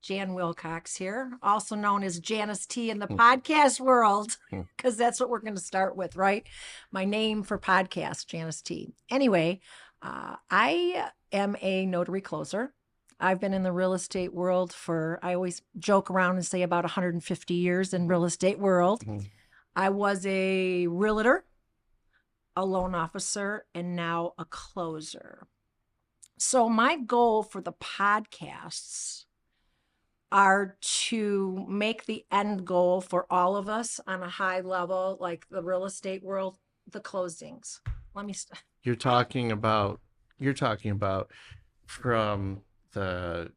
Jan Wilcox here, also known as Janice T in the podcast world, because that's what we're going to start with, right? My name for podcast, Janice T. Anyway, I am a notary closer. I've been in the real estate world for, I always joke around and say about 150 years in real estate world. I was a realtor, a loan officer, and now a closer. So my goal for the podcasts are to make the end goal for all of us on a high level, like the real estate world, the closings. You're talking about from the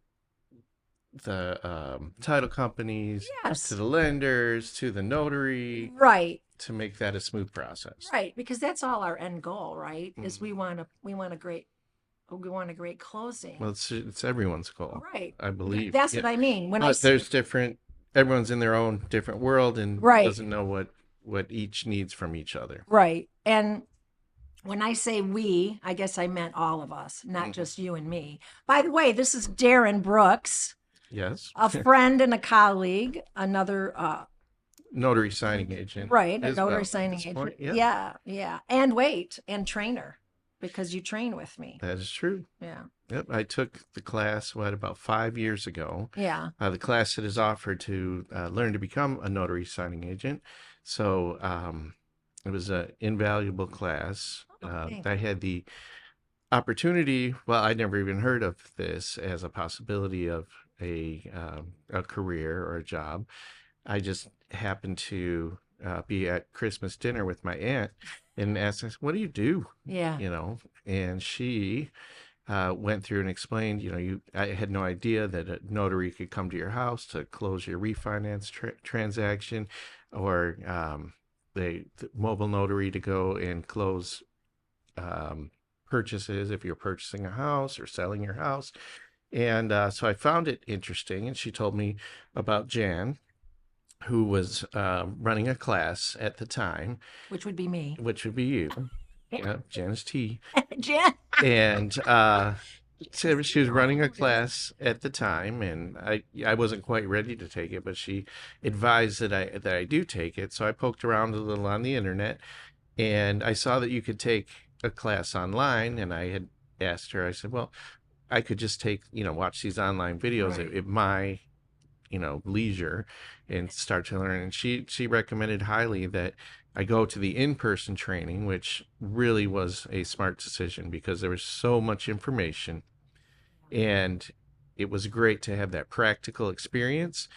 title companies Yes. to the lenders to the notary, Right. to make that a smooth process. Right, because that's all our end goal, right? Is we want a great closing. Well, it's everyone's goal, Right. I believe. That's what I mean. There's different. Everyone's in their own different world and doesn't know what each needs from each other. Right. And when I say we, I guess I meant all of us, not just you and me. By the way, this is Darrin Brooks. Yes. A friend and a colleague, another notary signing agent. Right, a notary signing agent. Yeah. And trainer, because you train with me. That is true. Yeah. Yep. I took the class, about 5 years ago. Yeah. The class that is offered to learn to become a notary signing agent. So it was an invaluable class. I had the opportunity. Well, I'd never even heard of this as a possibility of a career or a job. I just happened to be at Christmas dinner with my aunt and asked her, "What do you do?" Yeah. And she went through and explained, I had no idea that a notary could come to your house to close your refinance transaction, or the mobile notary to go and close purchases if you're purchasing a house or selling your house. And so I found it interesting, and she told me about Jan, who was running a class at the time. Which would be me. Which would be you. Yeah, Janice T. Jan. And so she was running a class at the time, and I wasn't quite ready to take it, but she advised that I do take it. So I poked around a little on the internet, and I saw that you could take a class online, and I had asked her, I said, well, I could just watch these online videos at my leisure and start to learn. And she recommended highly that I go to the in-person training, which really was a smart decision because there was so much information, and it was great to have that practical experience,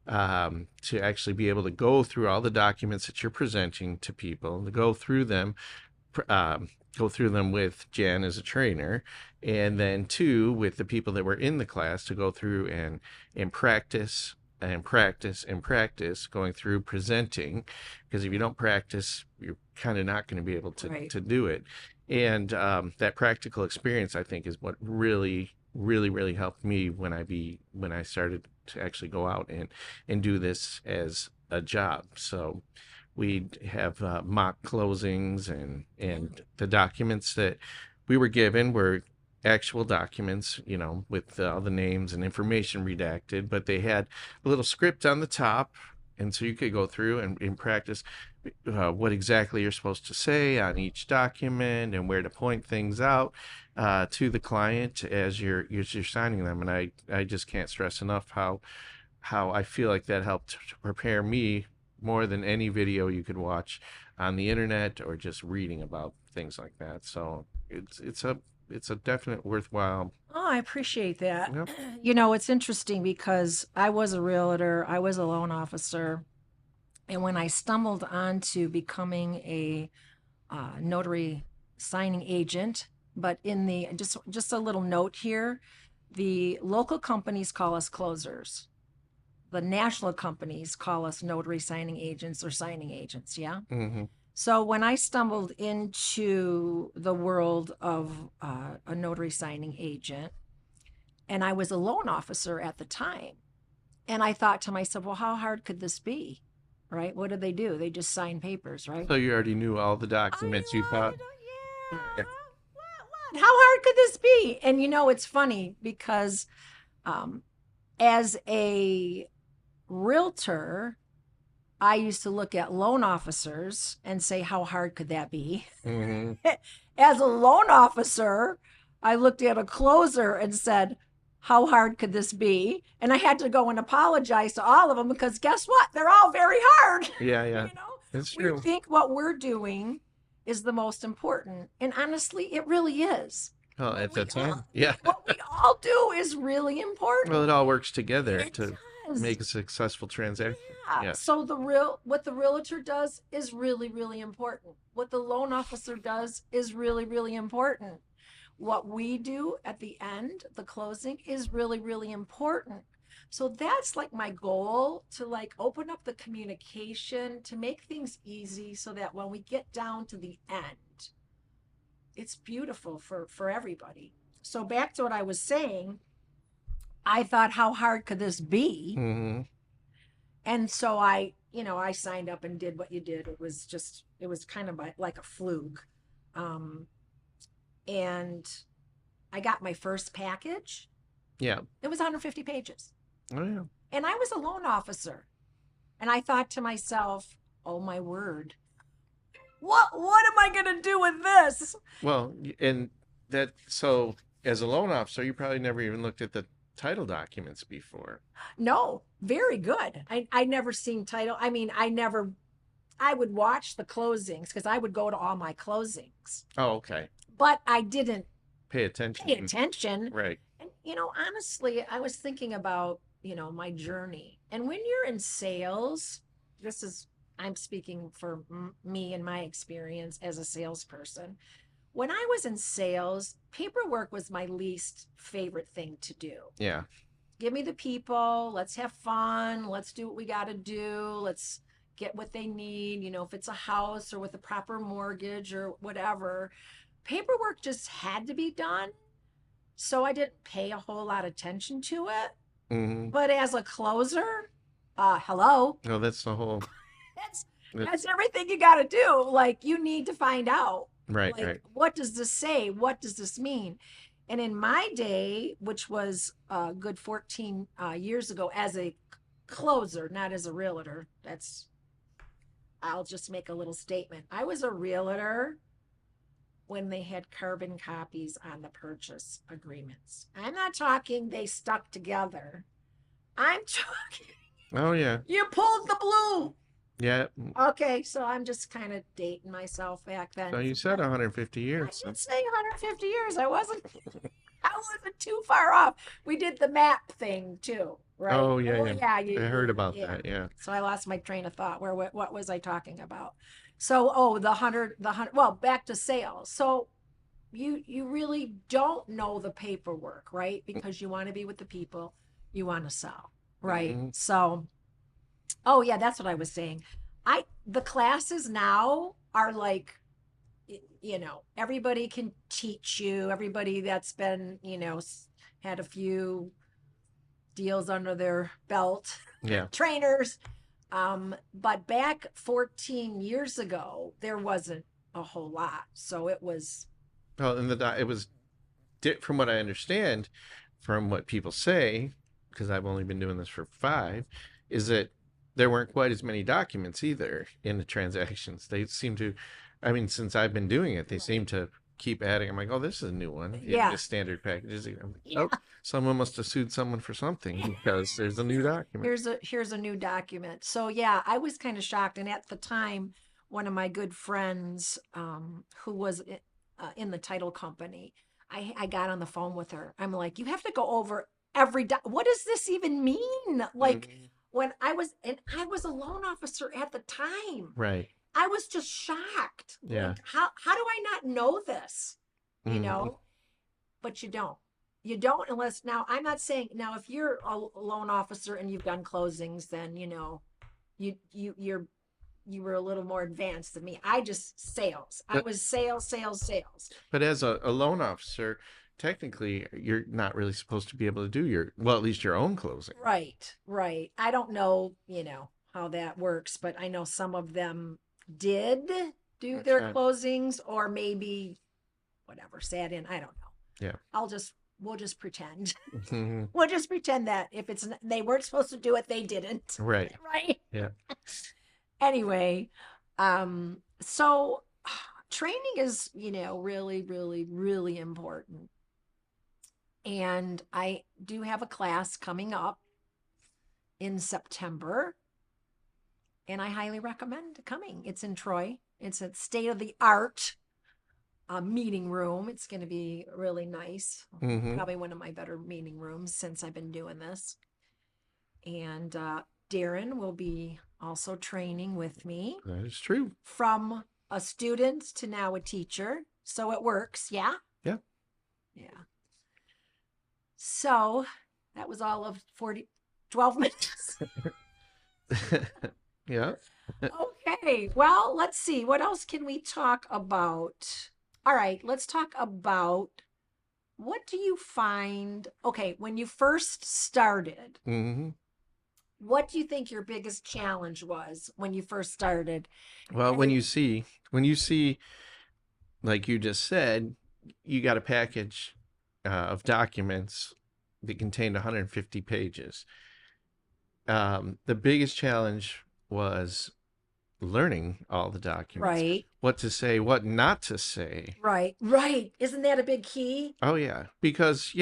to actually be able to go through all the documents that you're presenting to people, to go through them with Jan as a trainer, and then two, with the people that were in the class, to go through and practice and practice and practice going through presenting, because if you don't practice, you're kind of not going to be able to do it. And that practical experience, I think, is what really, really, really helped me when I started to actually go out and do this as a job. So we'd have mock closings, and the documents that we were given were actual documents, with all the names and information redacted, but they had a little script on the top, and so you could go through and practice what exactly you're supposed to say on each document and where to point things out to the client as you're signing them. And I just can't stress enough how I feel like that helped to prepare me more than any video you could watch on the internet or just reading about things like that. So it's a definite worthwhile. Oh, I appreciate that. Yep. It's interesting because I was a realtor, I was a loan officer, and when I stumbled onto becoming a notary signing agent, but in the just a little note here, the local companies call us closers. The national companies call us notary signing agents or signing agents. Yeah. Mm-hmm. So when I stumbled into the world of a notary signing agent, and I was a loan officer at the time, and I thought to myself, well, how hard could this be? Right? What did they do? They just sign papers, right? So you already knew all the documents. You thought, yeah. What? How hard could this be? And it's funny because as a realtor, I used to look at loan officers and say, how hard could that be? Hmm. As a loan officer, I looked at a closer and said, how hard could this be? And I had to go and apologize to all of them because guess what? They're all very hard. Yeah, yeah. You know, It's we true. think what we're doing is the most important. And honestly, it really is. Well, What at we the time, all, yeah. what we all do is really Well, important. it all works together It to does. make a successful transaction. Yeah. Yeah. So what the realtor does is really, really important. What the loan officer does is really, really important. What we do at the end, the closing, is really, really important. So that's like my goal, to like open up the communication, to make things easy so that when we get down to the end, it's beautiful for everybody. So back to what I was saying, I thought, how hard could this be? Hmm. And so I signed up and did what you did. It was kind of like a fluke. Um, and I got my first package. Yeah. It was 150 pages. Oh, yeah. And I was a loan officer. And I thought to myself, oh my word, what am I going to do with this? Well, and that, so as a loan officer, you probably never even looked at the title documents before. No, very good. I never seen title. I mean, I would watch the closings because I would go to all my closings, Oh, okay. but I didn't Pay attention. pay attention. Right. And, honestly, I was thinking about, my journey. And when you're in sales, I'm speaking for me and my experience as a salesperson. When I was in sales, paperwork was my least favorite thing to do. Yeah. Give me the people, let's have fun, let's do what we got to do, let's get what they need, if it's a house or with a proper mortgage or whatever. Paperwork just had to be done. So I didn't pay a whole lot of attention to it. Hmm. But as a closer, hello, Well, that's the whole. that's That's everything you got to do. Like, you need to find out, right. like, Right. what does this say? What does this mean? And in my day, which was a good 14 years ago, as a closer, not as a realtor, I'll just make a little statement. I was a realtor when they had carbon copies on the purchase agreements. I'm not talking they stuck together. I'm talking Oh, yeah. you pulled the blue. Yeah. Okay, so I'm just kind of dating myself back then. So you said 150 I years. did say 150 years. I wasn't too far off. We did the map thing too, right? Oh, yeah, yeah. Yeah, I heard about that. Yeah. So I lost my train of thought. What was I talking about? So, well, back to sales. So you really don't know the paperwork, right? Because you want to be with the people you want to sell, right? Mhm. So, oh yeah, that's what I was saying. The classes now are like, everybody can teach you. Everybody that's been, had a few deals under their belt, Yeah. trainers. But back 14 years ago, there wasn't a whole lot. So it was, Well, and it was, from what I understand, from what people say, because I've only been doing this for 5, is that there weren't quite as many documents either in the transactions. They seem to, I mean, since I've been doing it, they seem to keep adding. I'm like, oh, this is a new one. Yeah. The standard packages. I'm like, yeah. oh, someone must have sued someone for something because there's a new document. Here's a new document. So yeah, I was kind of shocked. And at the time, one of my good friends, who was in the title company, I got on the phone with her. I'm like, you have to go over what does this even mean? Like, Mhm. when I was a loan officer at the time, Right. I was just shocked. Yeah. Like, how do I not know this? You Mhm. know, but you don't. You don't, unless, now I'm not saying, now if you're a loan officer and you've done closings, then you were a little more advanced than me. I just sales. I was sales. But as a loan officer, technically, you're not really supposed to be able to do well, at least your own closing. Right. I don't know, how that works, but I know some of them did do That's their right. closings, or maybe whatever, sat in. I don't know. Yeah. I'll just we'll just pretend. Mhm. We'll just pretend that if they weren't supposed to do it, they didn't. Right. Right. Yeah. Anyway, so training is, really, really, really important. And I do have a class coming up in September, and I highly recommend coming. It's in Troy. It's a state of the art meeting room. It's going to be really nice. Hmm. Probably one of my better meeting rooms since I've been doing this. And Darrin will be also training with me That is true. from a student to now a teacher. So it works. Yeah. Yeah. Yeah. So that was all of 12 minutes. Yeah. Okay. Well, let's see. What else can we talk about? All right. Let's talk about what do you find? Okay. When you first started, Hmm. what do you think your biggest challenge was when you first started? Well, And when you see, like you just said, you got a package of documents that contained 150 pages. The biggest challenge was learning all the documents, right, what to say, what not to say. right, right. Isn't that a big key? Oh because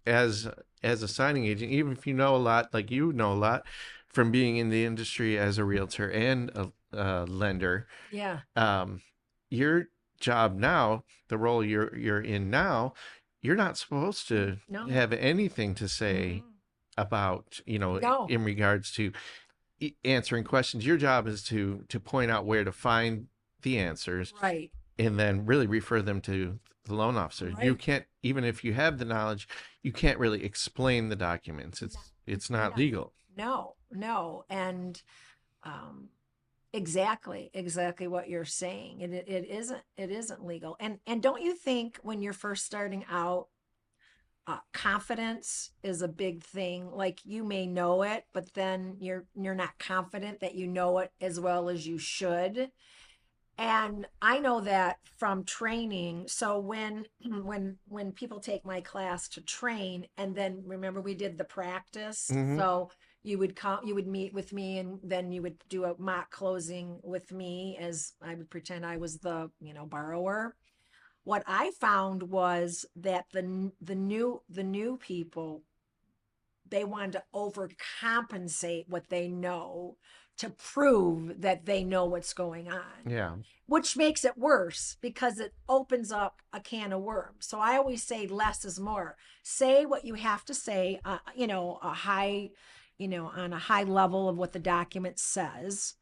as a signing agent, even if you know a lot, like you know a lot from being in the industry as a realtor and a lender, Yeah. your job now, the role you're in now, you're not supposed to No. have anything to say Mm-mm. about, No. in regards to answering questions. Your job is to point out where to find the answers Right. and then really refer them to the loan officer. You Right. can't, even if you have the knowledge, you can't really explain the documents. It's not No. legal. No. No. And um exactly what you're saying. It isn't legal. And don't you think when you're first starting out, confidence is a big thing. Like you may know it, but then you're not confident that you know it as well as you should. And I know that from training. So when when people take my class to train, and then remember we did the practice. Hmm. So you would meet with me, and then you would do a mock closing with me as I would pretend I was the, borrower. What I found was that the new people, they wanted to overcompensate what they know to prove that they know what's going on, Yeah. which makes it worse because it opens up a can of worms. So I always say less is more. Say what you have to say, a high, on a high level of what the document says.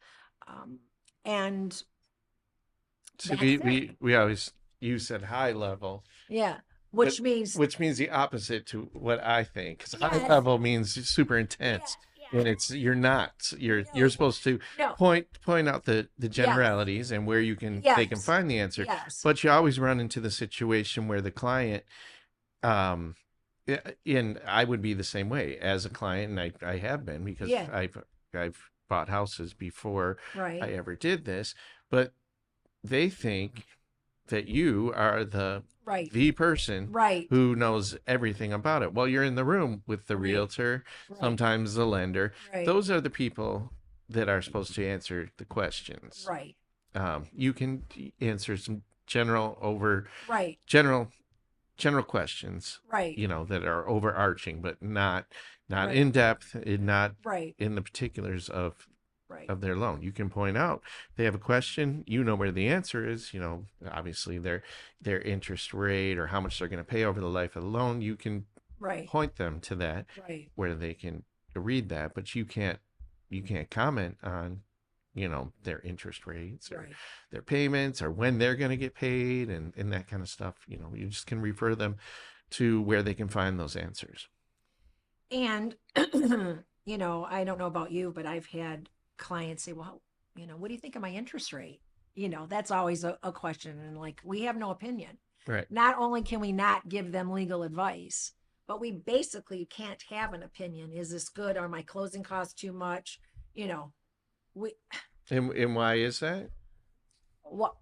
Um, and So that's it. we always, you said high level, Yeah. but Which means, which means the opposite to what I think. Because high yes, level means super yeah, intense, and yeah. it's you're not. You're No, supposed to no. point out the Yes, generalities and where they can yes, find the answer. yes. But you always run into the situation where the client, um, and I would be the same way as a client, and I have been because Yeah, I've bought houses before I right, ever did this, but they think that you are right, the person right, who knows everything about it. Well, you're in the room with the right, realtor, right, sometimes the lender. right, Those are the people that are supposed to answer the questions. right, You can answer some general over right, general general questions, right, that are overarching, but not right, in depth and not right, in the particulars right, of their loan. You can point out they have a question, where the answer is, obviously their interest rate or how much they're going to pay over the life of the loan. You can right, point them to that right, where they can read that, but you can't comment on, their interest rates or right. their payments or when they're going to get paid and that kind of stuff. You just can refer them to where they can find those answers. And, I don't know about you, but I've had clients say, well, what do you think of my interest rate? That's always a question. And like, we have no opinion. Right. Not only can we not give them legal advice, but we basically can't have an opinion. Is this good? Are my closing costs too much? You know, we, And why is that? what,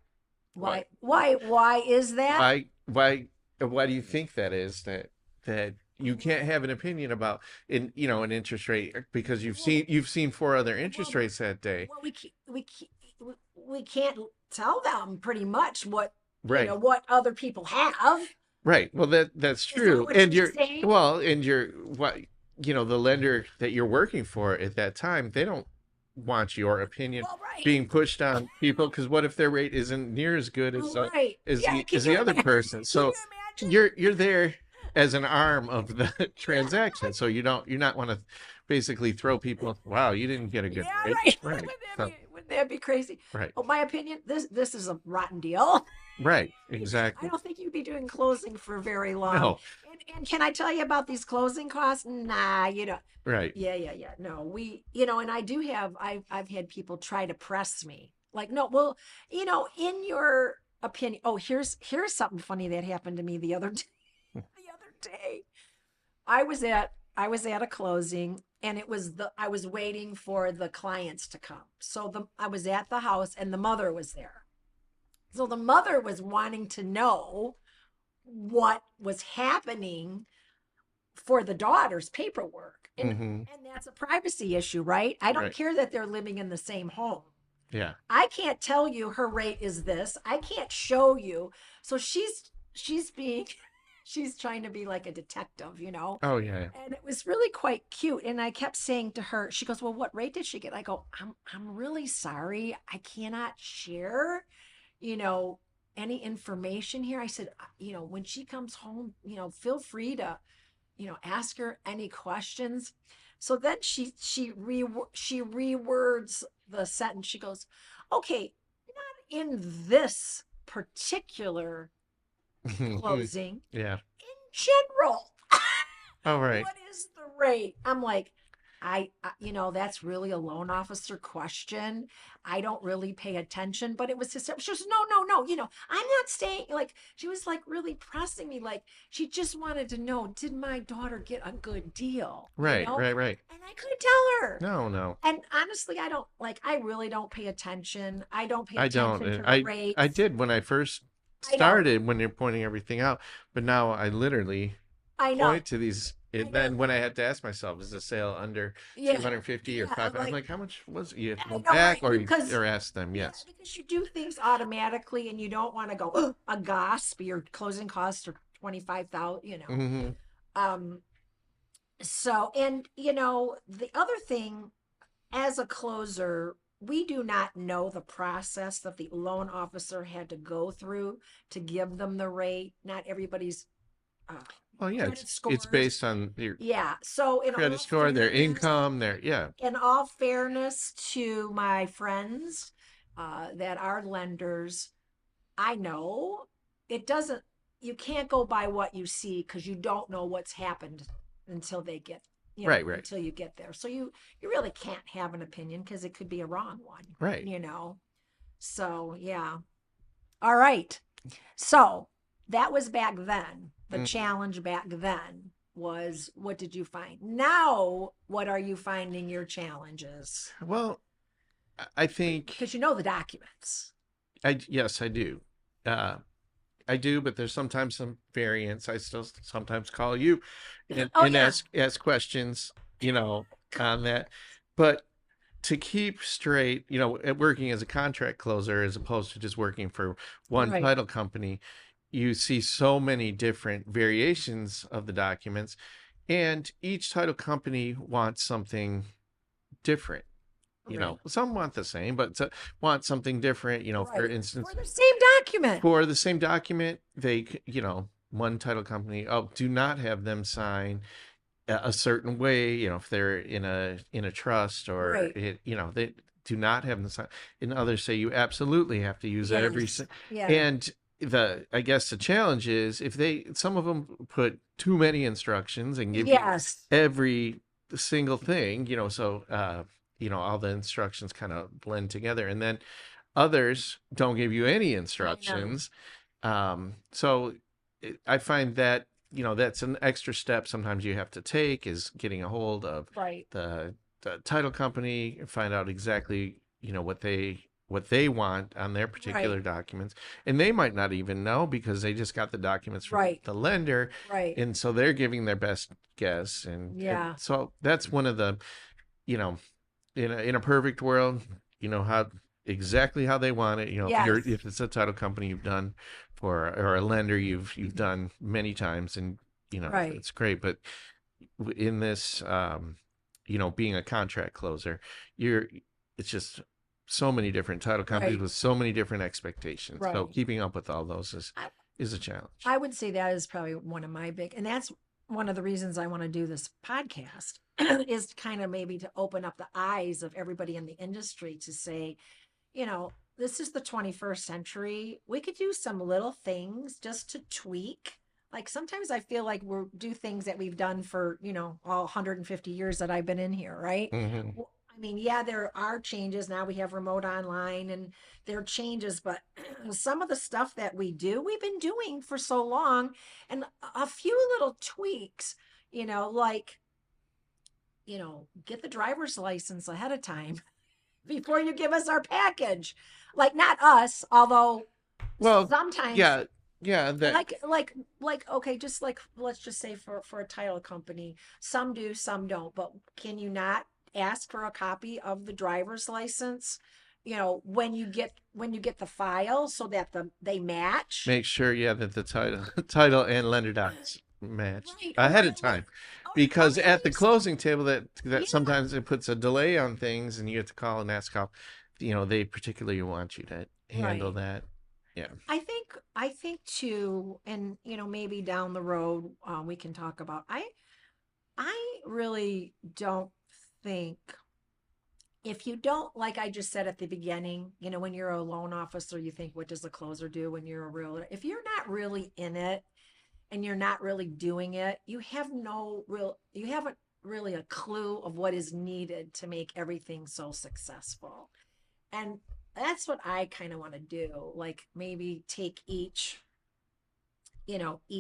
Why? why is that? Why why do you think that is, that you can't have an opinion about an interest rate because Well, you've seen four other well, interest rates that day. well, we can't tell them pretty much what Right. what other people have. Right. Well, that's Is that true. what And you're you're saying? well, and you're what the lender that you're working for at that time, they don't want your opinion Well, right. being pushed on people, because what if their rate isn't near as good Oh, right. Yeah. as Can the you other imagine? person? Can So you imagine? you're there as an arm of the Yeah. transaction. So you're not want to basically throw people, wow, you didn't get a good Yeah. rate. Right. Right. So Wouldn't that be crazy? right. Oh, my opinion. This is a rotten deal. Right. I Exactly. don't think you'd be doing closing for very long. No. And can I tell you about these closing costs? Nah, you know. Right. Yeah. No, and I do have, I've had people try to press me. Like, no, well, in your opinion, oh, here's something funny that happened to me the other day. The other day. I was at a closing and I was waiting for the clients to come. So I was at the house and the mother was there. So the mother was wanting to know what was happening for the daughter's paperwork. Mm-hmm. And that's a privacy issue, right? I don't Right. care that they're living in the same home. Yeah. I can't tell you her rate is this. I can't show you. So she's being she's trying to be like a detective, Oh yeah. And it was really quite cute. And I kept saying to her, she goes, "Well, what rate did she get?" I go, I'm really sorry. I cannot share, you know, any information here. I said, when she comes home, feel free to, ask her any questions." So then she rewords the sentence. She goes, "Okay, not in this particular closing, Yeah. in general." All right. What is the rate? I'm like, that's really a loan officer question. I don't really pay attention, but it was just, she was, no, I'm not staying. Like, she was like really pressing me. Like, she just wanted to know, did my daughter get a good deal? Right. Right. Right. And I couldn't tell her. No. No. And honestly, I really don't pay attention. I don't pay I don't. attention to the I rates. did when I first I know. started, when you're pointing everything out, but now I literally I know. point to these. I And know. then when I had to ask myself, is the sale under Yeah. 250 or Yeah. 500? I'm like, how much was it? You have to I go know, back, right? or ask them. Yeah, Yes. because you do things automatically and you don't want to go a gasp. Your closing costs are 25,000. Mm-hmm. Um. So, and the other thing, as a closer, we do not know the process that the loan officer had to go through to give them the rate. Not everybody's uh, Well, yeah, credit it's scores. based on your Yeah. So, credit score, their income, their yeah. in all fairness to my friends that are lenders, I know it doesn't, you can't go by what you see because you don't know what's happened until they get, Right. Right. until you get there. So you really can't have an opinion because it could be a wrong one, Right. So, yeah. All right. So that was back then. The Mm. challenge back then was, what did you find? Now, what are you finding your challenges? Well, I think Because the documents. yes, I do. I do, but there's sometimes some variance. I still sometimes call you and, Oh, yeah. ask questions, on that. But to keep straight, working as a contract closer as opposed to just working for one Right. title company, you see so many different variations of the documents, and each title company wants something different. Right. Some want the same, but want something different. For Right. instance, For the same document. for the same document, one title company, do not have them sign a certain way, if they're in a trust, or Right. they do not have them sign. And others say you absolutely have to use every Yes. Yeah. and I guess the challenge is if some of them put too many instructions and give you Yes. every single thing, so all the instructions kind of blend together, and then others don't give you any instructions. So I find that that's an extra step sometimes you have to take, is getting a hold of Right. the title company and find out exactly what they what they want on their particular Right. documents, and they might not even know because they just got the documents from Right. the lender, Right. and so they're giving their best guess, and Yeah. so that's one of the, you know, in a perfect world, how exactly how they want it. Yes. If it's a title company you've done for, or a lender you've done many times, and Right. it's great. But in this, being a contract closer, you're it's just so many different title companies Right. with so many different expectations. So Right. keeping up with all those I, is a challenge. I would say that is probably one of my big, and that's one of the reasons I want to do this podcast is kind of maybe to open up the eyes of everybody in the industry to say, this is the 21st century. We could do some little things just to tweak. Like sometimes I feel like we're do things that we've done for, all 150 years that I've been in here, right? Hmm. I mean, yeah, there are changes. Now we have remote online and there are changes, but some of the stuff that we do, we've been doing for so long. And a few little tweaks, like, get the driver's license ahead of time before you give us our package. Like not us, although Well, sometimes yeah, yeah, that like okay, just like let's just say for a title company, some do, some don't. But can you not ask for a copy of the driver's license? When you get the file so that they match. make sure, yeah, that the title and lender docs match Right. ahead of time, Or because maybe at the closing table, that yeah. sometimes it puts a delay on things, and you have to call and ask how, they particularly want you to handle Right. that. Yeah. I think too, and maybe down the road we can talk about. I really don't think if you don't, like I just said at the beginning, when you're a loan officer, you think, what does a closer do when you're a realtor? If you're not really in it and you're not really doing it, you haven't really a clue of what is needed to make everything so successful. And that's what I kind of want to do. Like maybe take each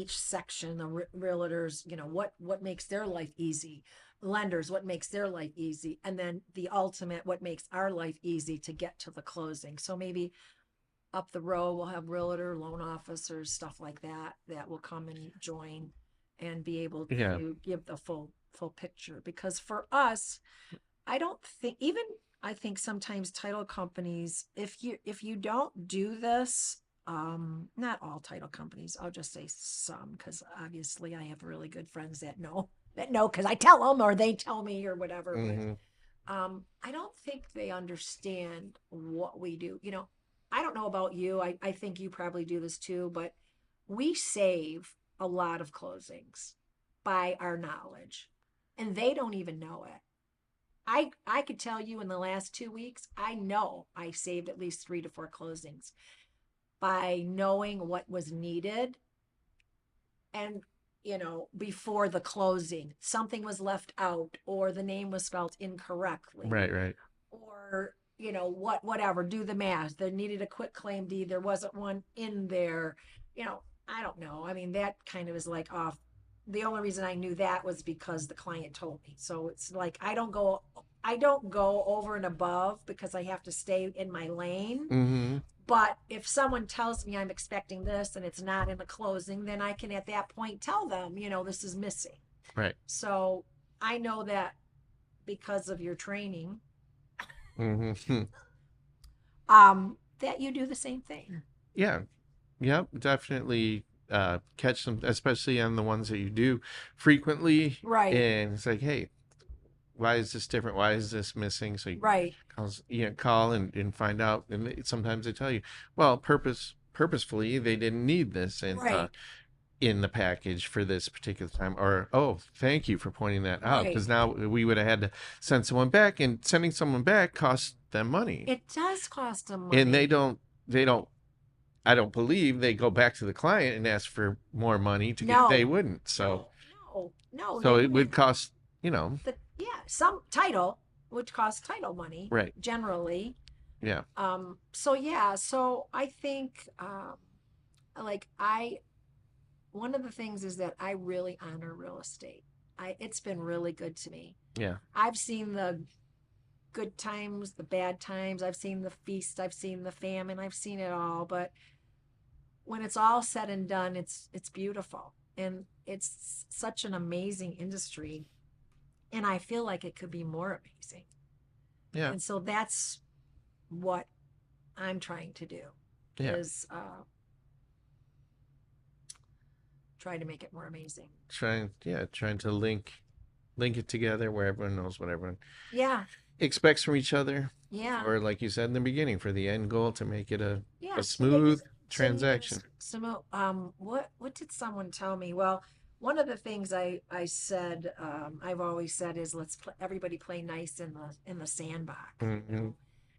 section, the realtors, what makes their life easy, lenders, what makes their life easy, and then the ultimate, what makes our life easy to get to the closing. So maybe up the road we'll have realtor, loan officers, stuff like that will come and join and be able Yeah. to give the full picture. Because for us, I don't think even I think sometimes title companies, if you don't do this, not all title companies, I'll just say some, because obviously I have really good friends that know because I tell them or they tell me or whatever. But Hmm. I don't think they understand what we do. I don't know about you. I think you probably do this too, but we save a lot of closings by our knowledge, and they don't even know it. I could tell you in the last 2 weeks, I know I saved at least 3 to 4 closings by knowing what was needed. And before the closing something was left out or the name was spelled incorrectly, Right, right. or whatever, do the math, there needed a quick claim deed, there wasn't one in there. I don't know, I mean, that kind of is like off. The only reason I knew that was because the client told me. So it's like I don't go over and above because I have to stay in my lane. Hmm. But if someone tells me I'm expecting this and it's not in the closing, then I can at that point tell them, this is missing. Right. So I know that because of your training, Hmm. that you do the same thing. Yeah. Yep. Definitely catch them, especially on the ones that you do frequently. Right, And it's like, hey, why is this different? Why is this missing? So right, call and find out. And sometimes they tell you, well, purposefully they didn't need this right, in the package for this particular time. Or, oh, thank you for pointing that out, right. because now we would have had to send someone back, and sending someone back costs them money. It does cost them And money. they don't. I don't believe they go back to the client and ask for more money to get. They No, wouldn't. So no, they so it would wouldn't. cost. You know. Yeah, some title, which costs title money Right. generally. Yeah. So yeah, so I think like I one of the things is that I really honor real estate. It's been really good to me. Yeah. I've seen the good times, the bad times. I've seen the feast, I've seen the famine, I've seen it all. But when it's all said and done, it's beautiful, and it's such an amazing industry, and I feel like it could be more amazing. Yeah. And so that's what I'm trying to do, Yeah. is try to make it more amazing. Trying to link it together where everyone knows what everyone Yeah, expects from each other. yeah, Or like you said in the beginning, for the end goal to make it a yeah. smooth So transaction. what did someone tell me? Well, one of the things I said, I've always said, is everybody play nice in the sandbox. Mm-hmm.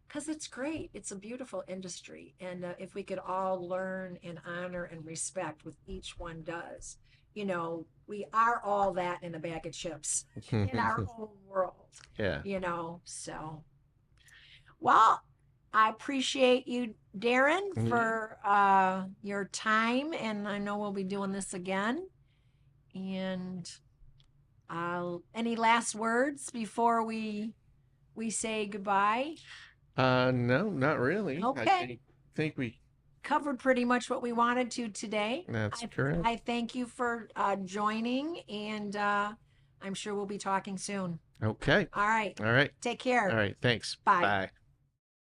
Because it's great. It's a beautiful industry. And if we could all learn and honor and respect what each one does, we are all that in a bag of chips in our own world, Yeah. So, well, I appreciate you, Darrin, for your time. And I know we'll be doing this again. And any last words before we say goodbye? No, not really. Okay. Think we Covered pretty much what we wanted to today. That's correct. I thank you for joining, and I'm sure we'll be talking soon. Okay. All right. All right. Take care. All right. Thanks. Bye. Bye.